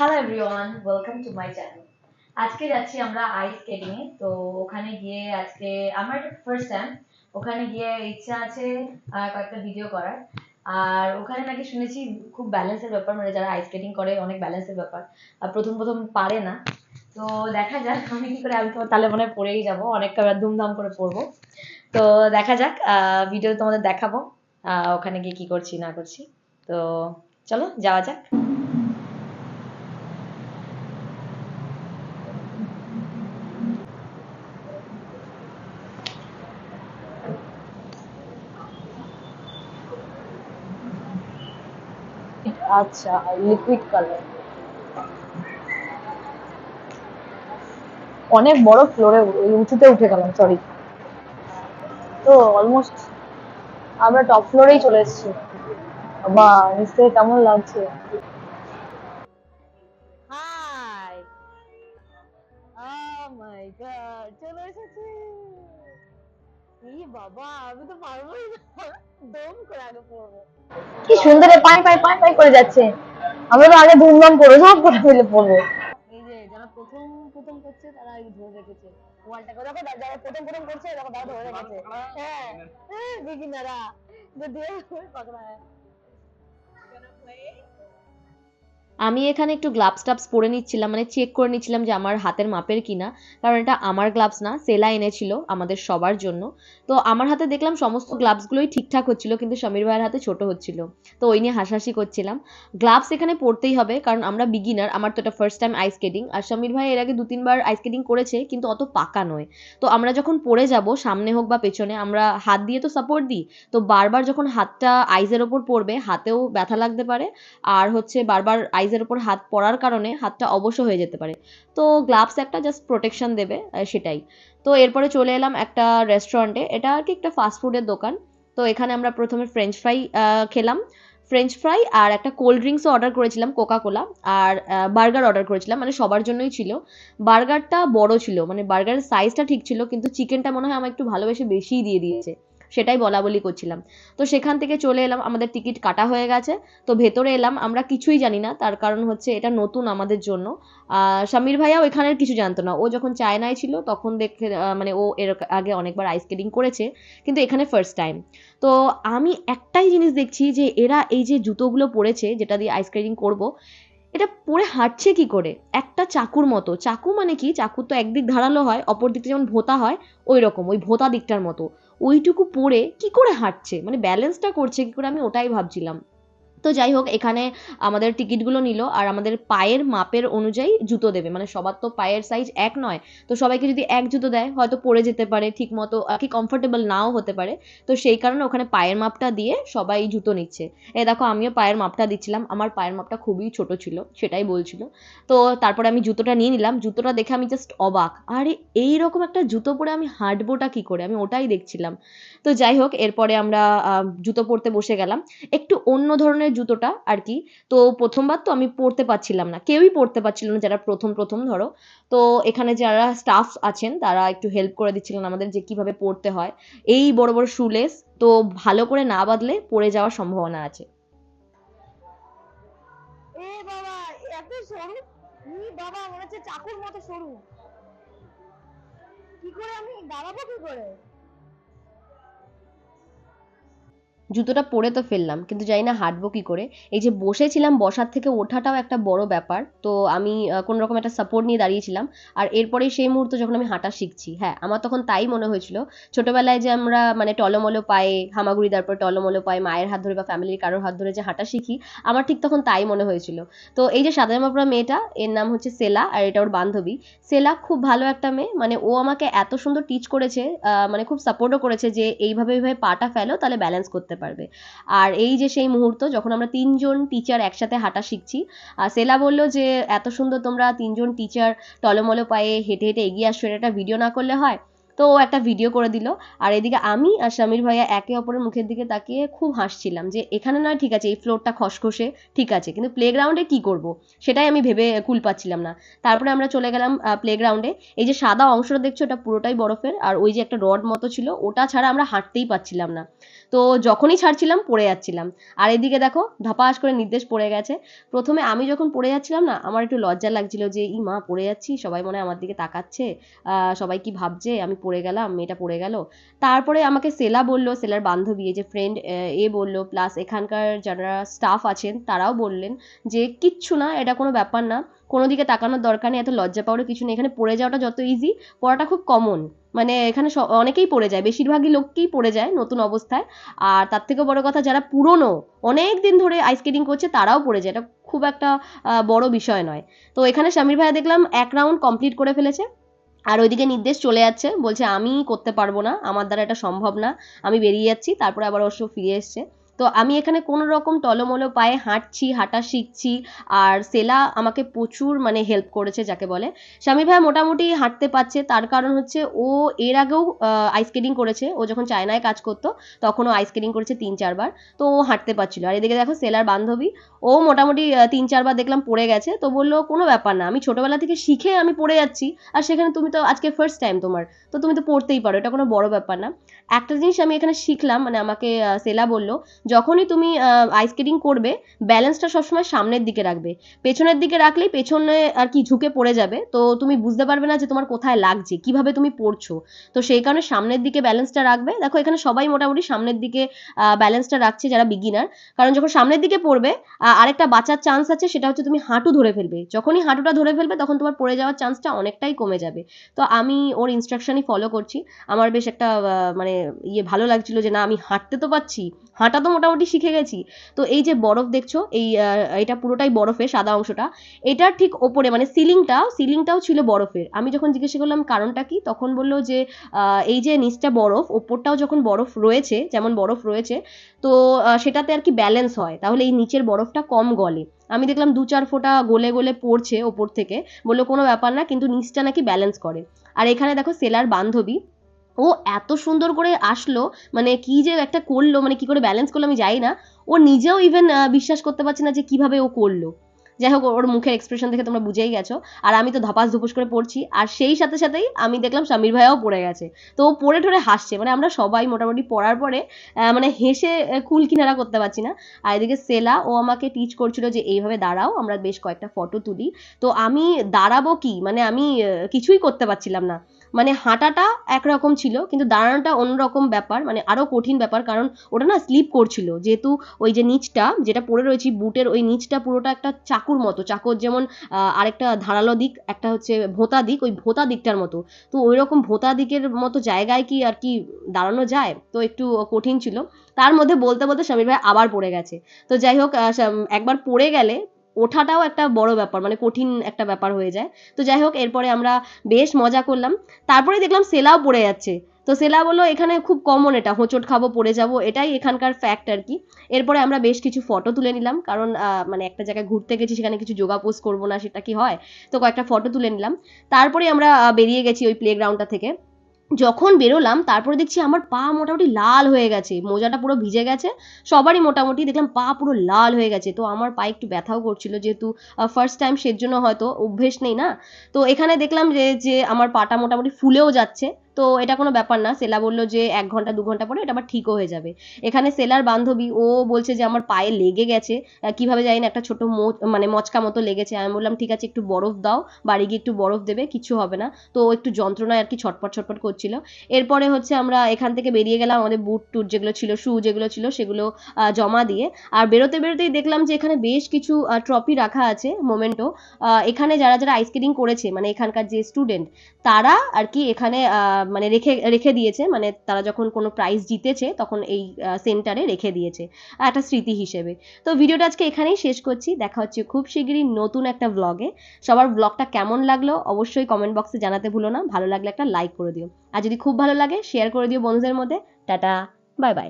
Hello everyone, welcome to my channel. আজকে যাচ্ছি আমরা আইস স্কেটিং এ। তো ওখানে গিয়ে আজকে আমার ফার্স্ট টাইম ওখানে গিয়ে ইচ্ছা আছে কয়েকটা ভিডিও করার। আর ওখানে নাকি শুনেছি খুব ব্যালেন্সের ব্যাপার, মানে যারা আইস স্কেটিং করে অনেক ব্যালেন্সের ব্যাপার। আর প্রথম প্রথম পারে না, তো দেখা যাক আমি কি করে। আমি তো তাহলে মনে হয় পড়েই যাবো, অনেক ধুমধাম করে পড়বো। তো দেখা যাক, ভিডিও তোমাদের দেখাবো ওখানে গিয়ে কি করছি না করছি। তো চলো যাওয়া যাক। আচ্ছা, লিকুইড কালার, অনেক বড় ফ্লোরে উঁচুতে উঠে গেলাম, সরি। তো অলমোস্ট আমরা টপ ফ্লোরেই চলে এসেছি। বা নিচে কেমন লাগছে। হাই, ও মাই গড, চলে এসেছি। এই বাবা, আমি তো পারবোই না, দম করে আগে পড়বো। কি সুন্দর পাই পাই পাই পাই করে যাচ্ছে। আমরা তো আগে ধুমধাম করে সব করে মিলে পড়বো। এই যে যারা প্রথম প্রথম করছে তারা এই ধরে রেখেছে ওয়ালটাকে, দেখো যারা প্রথম প্রথম করছে দেখো তারা ধরে রেখেছে। হ্যাঁ, বিগিনারা যে দিয়ে পাকড়া হয়। আমি এখানে একটু গ্লাভস টাভস পরে নিচ্ছিলাম, মানে চেক করে নিচ্ছিলাম যে আমার হাতের মাপের কিনা। কারণ এটা আমার গ্লাভস না, সেলা এনেছিল আমাদের সবার জন্য। তো আমার হাতে দেখলাম সমস্ত গ্লাভসগুলোই ঠিকঠাক হচ্ছিল, কিন্তু সমীর ভাইয়ের হাতে ছোট হচ্ছিল। তো ওই নিয়ে হাসাহাসি করছিলাম। গ্লাভস এখানে পরতেই হবে, কারণ আমরা বিগিনার। আমার তো এটা ফার্স্ট টাইম আইস স্কেটিং, আর সমীর ভাই এর আগে 2-3 বার আইস স্কেটিং করেছে, কিন্তু অত পাকা নয়। তো আমরা যখন পড়ে যাব, সামনে হোক বা পেছনে, আমরা হাত দিয়ে তো সাপোর্ট দিই। তো বারবার যখন হাতটা আইসের ওপর পড়বে, হাতেও ব্যথা লাগতে পারে। আর হচ্ছে বারবার আইজের উপর হাত পড়ার কারণে হাতটা অবশ হয়ে যেতে পারে। তো গ্লাভস একটা জাস্ট প্রোটেকশন দেবে, সেটাই। তো এরপরে চলে এলাম একটা রেস্টুরেন্টে, এটা আর কি একটা ফাস্টফুডের দোকান। তো এখানে আমরা প্রথমে ফ্রেঞ্চ ফ্রাই খেলাম। ফ্রেঞ্চ ফ্রাই আর একটা কোল্ড ড্রিঙ্কসও অর্ডার করেছিলাম, কোকা কোলা। আর বার্গার অর্ডার করেছিলাম, মানে সবার জন্যই ছিল। বার্গারটা বড় ছিল, মানে বার্গারের সাইজটা ঠিক ছিল, কিন্তু চিকেনটা মনে হয় আমার একটু ভালোবেসে বেশিই দিয়ে দিয়েছে, সেটাই বলা বলি করছিলাম। তো সেখান থেকে চলে এলাম, আমাদের টিকিট কাটা হয়ে গেছে। তো ভেতরে এলাম, আমরা কিছুই জানি না, তার কারণ হচ্ছে এটা নতুন আমাদের জন্য। সমীর ভাইয়াও এখানের কিছু জানতো না, ও যখন চায়নায় ছিল তখন দেখে, মানে ও এর আগে অনেকবার আইস স্কেটিং করেছে, কিন্তু এখানে ফার্স্ট টাইম। তো আমি একটাই জিনিস দেখছি যে এরা এই যে জুতোগুলো পরেছে যেটা দিয়ে আইস স্কেটিং করবো, এটা পরে হাঁটছে কি করে? একটা চাকুর মতো, চাকু মানে কি, চাকু তো একদিক ধারালো হয়, অপর দিকটা যেমন ভোঁতা হয়, ওই রকম ওই ভোঁতা দিকটার মতো। ওইটুকু পরে কি করে হাঁটছে, মানে ব্যালেন্সটা করছে কি করে, আমি ওটাই ভাবছিলাম। তো যাই হোক, এখানে আমাদের টিকিটগুলো নিল, আর আমাদের পায়ের মাপের অনুযায়ী জুতো দেবে, মানে সবার তো পায়ের সাইজ এক নয়। তো সবাইকে যদি এক জুতো দেয়, হয়তো পরে যেতে পারে ঠিক মতো, কি কমফোর্টেবল নাও হতে পারে। তো সেই কারণে ওখানে পায়ের মাপটা দিয়ে সবাই জুতো নিচ্ছে। দেখো, আমিও পায়ের মাপটা দিচ্ছিলাম, আমার পায়ের মাপটা খুবই ছোট ছিল, সেটাই বলছিল। তো তারপরে আমি জুতোটা নিয়ে নিলাম, জুতোটা দেখে আমি জাস্ট অবাক, আরে এইরকম একটা জুতো পরে আমি হাঁটবোটা কি করে, আমি ওটাই দেখছিলাম। তো যাই হোক, এরপরে আমরা জুতো পরতে বসে গেলাম। একটু অন্য ধরনের জুতোটা আর কি। তো প্রথমবার তো আমি পরতে পারছিলাম না, কেউই পরতে পারছিল না যারা প্রথম প্রথম ধরো। তো এখানে যারা স্টাফ আছেন তারা একটু হেল্প করে দিচ্ছিলেন আমাদের যে কিভাবে পরতে হয়। এই বড় বড় শুলেস, তো ভালো করে না বাঁধলে পড়ে যাওয়ার সম্ভাবনা আছে। এ বাবা, এত সরু! বাবা, মনে হচ্ছে চাকুর মতো সরু। কি করে আমি দাঁড়াবো কি করে? জুতোটা পরে তো ফেললাম, কিন্তু জানি না হাঁটবো কি করে। এই যে বসেছিলাম, বসার থেকে ওঠাটাও একটা বড় ব্যাপার। তো আমি কোনো রকম একটা সাপোর্ট নিয়ে দাঁড়িয়েছিলাম। আর এরপরে সেই মুহূর্তে যখন আমি হাঁটা শিখছি, হ্যাঁ, আমার তখন তাই মনে হয়েছিল। ছোটবেলায় যে আমরা মানে টলমলো পায়ে হামাগুড়ি, তারপর টলমলো পায়ে মায়ের হাত ধরে বা ফ্যামিলির কারোর হাত ধরে যে হাঁটা শিখি, আমার ঠিক তখন তাই মনে হয়েছিল। তো এই যে সাদা জামা পরা মেয়েটা, এর নাম হচ্ছে সেলা, আর এটা ওর বান্ধবী। সেলা খুব ভালো একটা মেয়ে, মানে ও আমাকে এত সুন্দর টিচ করেছে, মানে খুব সাপোর্টও করেছে যে এইভাবে এইভাবে পাটা ফেলো, তাহলে ব্যালেন্স করতে পারবে। আর এই যে সেই মুহূর্ত যখন আমরা তিনজন টিচার একসাথে হাঁটা শিখছি, সেলা বললো যে এত সুন্দর তোমরা তিনজন টিচার টলমলো পায়ে হেঁটে হেঁটে এগিয়ে আসছো, এটা একটা ভিডিও না করলে হয়? তো ও একটা ভিডিও করে দিল, আর এদিকে আমি আর সমীর ভাইয়া একে অপরের মুখের দিকে তাকিয়ে খুব হাসছিলাম যে এখানে নয় ঠিক আছে, এই ফ্লোরটা খসখসে ঠিক আছে, কিন্তু প্লেগ্রাউন্ডে কি করব সেটাই আমি ভেবে কুল পাচ্ছিলাম না। তারপরে আমরা চলে গেলাম প্লেগ্রাউন্ডে। এই যে সাদা অংশটা দেখছো ওটা পুরোটাই বরফের, আর ওই যে একটা রড মতো ছিল ওটা ছাড়া আমরা হাঁটতেই পাচ্ছিলাম না। তো যখনই ছাড়ছিলাম পড়ে যাচ্ছিলাম। আর এদিকে দেখো ধপাস করে নির্দেশ পড়ে গেছে। প্রথমে আমি যখন পড়ে যাচ্ছিলাম না, আমার একটু লজ্জা লাগছিল যে ই মা পড়ে যাচ্ছি, সবাই মনে হয় আমার দিকে তাকাচ্ছে, সবাই কি ভাবছে আমি পড়ে গেলাম, মেয়েটা পড়ে গেল। তারপরে আমাকে সেলা বলল, সেলার বান্ধবী এই যে ফ্রেন্ড, এ বলল, প্লাস এখানকার যারা স্টাফ আছেন তারাও বললেন যে কিচ্ছু না, এটা কোনো ব্যাপার না, কোনো দিকে তাকানোর দরকার নেই, এত লজ্জা পাওয়ারও কিছু নেই, এখানে পড়ে যাওয়াটা যত ইজি, পড়াটা খুব কমন, মানে এখানে অনেকেই পড়ে যায়, বেশিরভাগই লোককেই পড়ে যায় নতুন অবস্থায়। আর তার থেকেও বড় কথা যারা পুরনো অনেক দিন ধরে আইস স্কেটিং করছে তারাও পড়ে যায়, এটা খুব একটা বড় বিষয় নয়। তো এখানে সমীর ভাইয়া দেখলাম এক রাউন্ড কমপ্লিট করে ফেলেছে, আর ওইদিকে নির্দেশ চলে যাচ্ছে, বলছে আমি করতে পারবো না, আমার দ্বারা এটা সম্ভব না, আমি বেরিয়ে যাচ্ছি। তারপরে আবার অবশ্য ফিরে এসছে। তো আমি এখানে কোনো রকম টলমলো পায়ে হাঁটছি, হাঁটা শিখছি। আর সেলা আমাকে প্রচুর মানে হেল্প করেছে যাকে বলে। স্বামী ভাইয়া মোটামুটি হাঁটতে পারছে, তার কারণ হচ্ছে ও এর আগেও আইস স্কেটিং করেছে, ও যখন চায়নায় কাজ করতো তখন ও আইস স্কেটিং করেছে 3-4 বার, তো ও হাঁটতে পারছিল। আর এদিকে দেখো সেলার বান্ধবী, ও মোটামুটি 3-4 বার দেখলাম পড়ে গেছে, তো বললো কোনো ব্যাপার না, আমি ছোটবেলা থেকে শিখে আমি পড়ে যাচ্ছি, আর সেখানে তুমি তো আজকে ফার্স্ট টাইম তোমার, তো তুমি তো পড়তেই পারো, এটা কোনো বড় ব্যাপার না। একটা জিনিস আমি এখানে শিখলাম, মানে আমাকে সেলা বললো, যখনই তুমি আইস স্কেটিং করবে ব্যালেন্সটা সবসময় সামনের দিকে রাখবে, পেছনের দিকে রাখলেই পেছনে আর কি ঝুঁকে পড়ে যাবে, তো তুমি বুঝতে পারবে না যে তোমার কোথায় লাগছে, কিভাবে তুমি পড়ছো। তো সেই কারণে সামনের দিকে ব্যালেন্সটা রাখবে। দেখো এখানে সবাই মোটামুটি সামনের দিকে ব্যালেন্সটা রাখছে যারা বিগিনার, কারণ যখন সামনের দিকে পড়বে আরেকটা বাঁচার চান্স আছে, সেটা হচ্ছে তুমি হাঁটু ধরে ফেলবে, যখনই হাঁটুটা ধরে ফেলবে তখন তোমার পড়ে যাওয়ার চান্সটা অনেকটাই কমে যাবে। তো আমি ওর ইনস্ট্রাকশনই ফলো করছি। আমার বেশ একটা মানে ভালো লাগছিল যে না আমি হাঁটতে তো পাচ্ছি, হাঁটা তো মোটামুটি শিখে গেছি। তো এই যে বরফ দেখছো, এটা পুরোটাই বরফের সাদা অংশটা, এটার ঠিক ওপরে মানে সিলিংটাও ছিল বরফের। আমি যখন জিজ্ঞাসা করলাম কারণটা কি, তখন বললো যে এই যে নিচটা বরফ, ওপরটাও যখন বরফ রয়েছে, যেমন বরফ রয়েছে, তো সেটাতে আর কি ব্যালেন্স হয়, তাহলে এই নিচের বরফটা কম গলে। আমি দেখলাম 2-4 ফোঁটা গলে গলে পড়ছে ওপর থেকে, বললো কোনো ব্যাপার না, কিন্তু নিচটা নাকি ব্যালেন্স করে। আর এখানে দেখো সেলার বান্ধবী, ও এত সুন্দর করে আসলো, মানে কি যে একটা করলো, মানে কি করে ব্যালেন্স করলো আমি জানি না, ও নিজেও ইভেন বিশ্বাস করতে পারছে না যে কিভাবে ও করলো। যাই হোক ওর মুখের এক্সপ্রেশন দেখে তোমরা বুঝেই গেছো। আর আমি তো ধপাস ধুপুস করে পড়ছি, আর সেই সাথে সাথেই আমি দেখলাম সমীর ভাইয়াও পড়ে গেছে। তো ও পড়ে ঠরে হাসছে, মানে আমরা সবাই মোটামুটি পড়ার পরে মানে হেসে কুল কিনারা করতে পারছি না। আর এদিকে সেলা, ও আমাকে টিচ করছিল যে এইভাবে দাঁড়াও, আমরা বেশ কয়েকটা ফটো তুলি। তো আমি দাঁড়াবো কি, মানে আমি কিছুই করতে পারছিলাম না, মানে হাঁটাটা একরকম ছিল কিন্তু দাঁড়ানোটা অন্যরকম ব্যাপার, মানে আরো কঠিন ব্যাপার, কারণ ওটা না স্লিপ করছিল, যেহেতু ওই যে নিচটা যেটা পরে রয়েছি বুটের ওই নিচটা পুরোটা একটা চাকুর মতো, চাকুর যেমন আরেকটা ধারালো দিক, একটা হচ্ছে ভোঁতা দিক, ওই ভোঁতা দিকটার মতো, তো ওই রকম ভোঁতা দিকের মতো জায়গায় কি আর কি দাঁড়ানো যায়, তো একটু কঠিন ছিল। তার মধ্যে বলতে বলতে সমীর ভাই আবার পড়ে গেছে। তো যাই হোক একবার পড়ে গেলে ওঠাটাও একটা বড় ব্যাপার, মানে কঠিন একটা ব্যাপার হয়ে যায়। তো যাই হোক এরপরে আমরা বেশ মজা করলাম। তারপরে দেখলাম সেলাও পড়ে যাচ্ছে। তো সেলা বললো এখানে খুব কমন, এটা হোঁচট খাবো পড়ে যাবো, এটাই এখানকার ফ্যাক্ট আর কি। এরপরে আমরা বেশ কিছু ফটো তুলে নিলাম, কারণ মানে একটা জায়গায় ঘুরতে গেছি সেখানে কিছু যোগা পোজ করবো না সেটা কি হয়, তো কয়েকটা ফটো তুলে নিলাম। তারপরে আমরা বেরিয়ে গেছি ওই প্লেগ্রাউন্ডটা থেকে। যখন বেরোলাম তারপরে দেখছি আমার পা মোটামুটি লাল হয়ে গেছে, মোজাটা পুরো ভিজে গেছে, সবারই মোটামুটি দেখলাম পা পুরো লাল হয়ে গেছে। তো আমার পায়ে একটু ব্যথাও করছিল, যেহেতু ফার্স্ট টাইম, সেজন্য হয়তো অভ্যেস নেই না। তো এখানে দেখলাম যে যে আমার পাটা মোটামুটি ফুলেও যাচ্ছে, তো এটা কোনো ব্যাপার না, সেলা বললো যে 1 ঘন্টা 2 ঘন্টা পরে এটা আবার ঠিকও হয়ে যাবে। এখানে সেলার বান্ধবী, ও বলছে যে আমার পায়ে লেগে গেছে, কিভাবে জানি না একটা ছোট মানে মচকা মতো লেগেছে। আমি বললাম ঠিক আছে একটু বরফ দাও, বাড়ি গিয়ে একটু বরফ দেবে, কিছু হবে না। তো ও একটু যন্ত্রণায় আর কি ছটপট ছটপট করছিল। এরপরে হচ্ছে আমরা এখান থেকে বেরিয়ে গেলাম, আমাদের বুট টুট যেগুলো ছিল, শু যেগুলো ছিল সেগুলো জমা দিয়ে। আর বেরোতে বেরোতেই দেখলাম যে এখানে বেশ কিছু ট্রফি রাখা আছে, মোমেন্টো। এখানে যারা যারা আইস স্কেটিং করেছে, মানে এখানকার যে স্টুডেন্ট, তারা আর কি এখানে মানে রেখে রেখে দিয়েছে, মানে তারা যখন কোনো প্রাইজ জিতেছে তখন এই সেন্টারে রেখে দিয়েছে একটা স্মৃতি হিসেবে। তো ভিডিওটা আজকে এখানেই শেষ করছি, দেখা হচ্ছে খুব শিগগিরই নতুন একটা ব্লগে। সবার ব্লগটা কেমন লাগলো অবশ্যই কমেন্ট বক্সে জানাতে ভুলো না, ভালো লাগলে একটা লাইক করে দিও, আর যদি খুব ভালো লাগে শেয়ার করে দিও বন্ধুদের মধ্যে। Tata, bye bye.